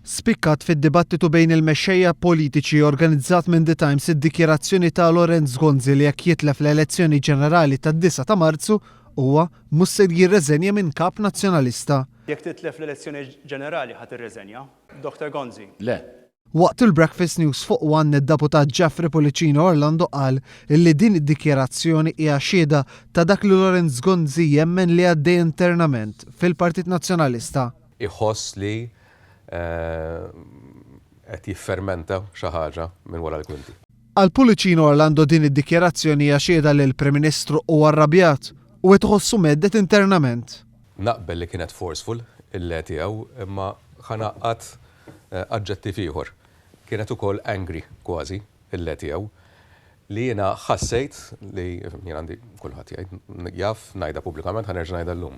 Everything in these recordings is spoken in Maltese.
Spikkat fid-dibattitu bejn il-mexxejja politiċi organizzat minn The Times id-dikjerazzjoni ta' Lorenz Gonzi li jekk jitlef l-elezzjoni ġenerali tad-9 ta' Marzu huwa mhux se jirreżenja minn kap nazzjonalista. Jekk titlef l-elezzjoni ġenerali ħadd irreżenja, Dr. Gonzi. Le. Waqt il-Breakfast News fuq One id-deputat Geoffrey Policino Orlando qal illi din id-dikjerazzjoni hija xhieda ta' dak li Lorenz Gonzi jemmen li għaddej internament fil-Partit Nazzjonalista. Iħoss li qed jiffermenta xi ħaġa minn wara l-kwinti. Għal Policino Orlando din id-dikjerazzjoni hija xhieda li l-Prim Ministru huwa arrabjat u qed iħossu meddet internament. Naqbel li kienet forceful il-le tiegħu imma ħanaqqat aġġettiv ieħor. Kienet ukoll angry kważi il-le tiegħu li jiena ħassejt li jien għandi kulħadd jgħid jaf ngħidha pubblikament ħanerġa' ngħidha llum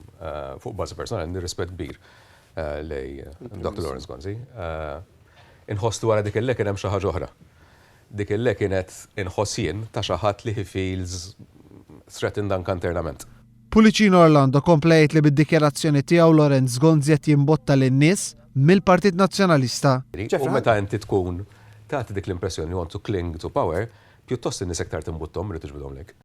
fuq bażi personali għandi rispett kbir lej Dr. Lorenz Gonzi. Inħostu wara dik il-le kien hemm xi ħaġa oħra. Dik il-le kienet inħossien ta' xi ħadd li he feels threatened anke internament. Policino Orlando komplejt li bid-dikjerazzjoni tiegħu Lorenz Gonzi qed jimbotta lin-nies mill-Partit Nazzjonalista. U meta inti tkun tagħti dik l-impressjoni you want to cling to power, pjuttost in-nies aktar timbuttom rid tiġbidhom lek.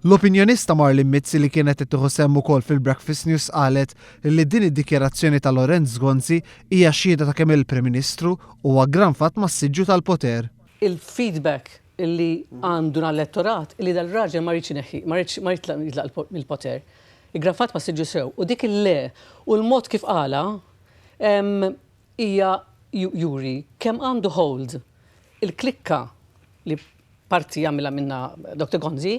L-opinjonista Marlin Mizzi li kienet tieħu semm ukoll fil-Breakfast News qalet li din id-dikjerazzjoni ta' Lorenz Gonzi hija xhieda ta' kemm il-Prim Ministru huwa granfat mas-siġġu tal-poter. Il-feedback illi għandu l-elettorat illi dal-raġel ma rridx ineħħi, ma rridx jitlaq mill-poter. Iggrafat ma siġġu sew u dik il-le u l-mod kif qala hija juri kemm għandu hold il-klikka li parti jagħmilha minna Dr. Gonzi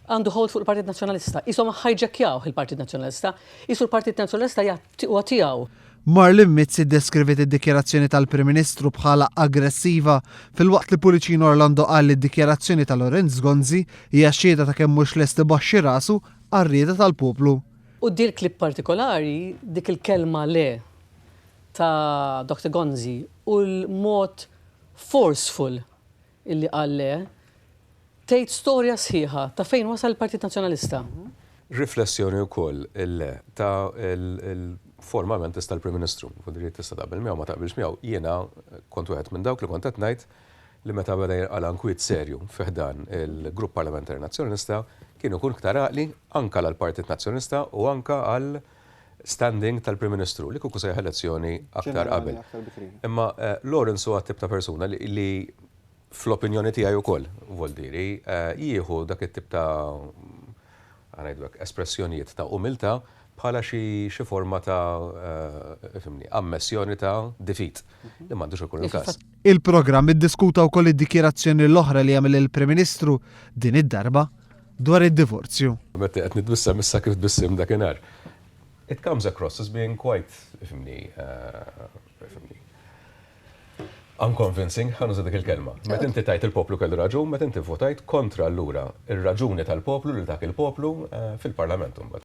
għandu hold fuq il-Partit Nazzjonalista. Isom ħajġekjaw il-Partit Nazzjonalista, isu l-Partit Nazzjonalista huwa tiegħu. Marlin Mizzi ddeskrivet id-dikjerazzjoni tal-Prim Ministru bħala aggressiva fil-waqt li Policino Orlando qal li d-dikjerazzjoni ta' Lorenz Gonzi hija xhieda ta' kemm mhux lest ibaxxi rasu għar-rieda tal-poplu. U di l-klip partikolari dik il-kelma le ta' Dr. Gonzi u l-mod forceful illi qal le tgħid storja sħiħa ta' fejn wasal il-Partit Nazzjonalista. Riflessjoni wkoll ta' formalment tista' l-Prim Ministru, fudri tista' taqbel miegħu ma taqbilx miegħu. Jiena kont wieħed minn dawk li kont qed ngħid li meta beda jinqal ankwit serju fih dan il-Grupp Parlamentari Nazzjonalista kienu kun iktar għaqli anke għall-Partit Nazzjonalista u anke għal standing tal-Prim Ministru li kieku sejħ elezzjoni aktar qabel. Imma Lorenz huwa tip ta' persuna li fl-opinjoni tiegħi wkoll voldiri jieħu dak it-tip ta' espressjonijiet ta' umiltà bħala xi forma ta' ammessjoni ta' defeat li m'għandux ikun il-każ. Il-programm iddiskuta wkoll id-dikjerazzjoni l-oħra li jagħmel il-Prim Ministru din id-darba dwar id-divorzju. Meta qed nitbissem issa kif tbissem dakinhar. It comes across as being quite unconvincing, ħanuża dik il-kelma. Meta inti tajt il-poplu kellu raġun, meta inti votajt kontra allura ir-raġuni tal-poplu li dak il-poplu fil-Parlament imbagħad.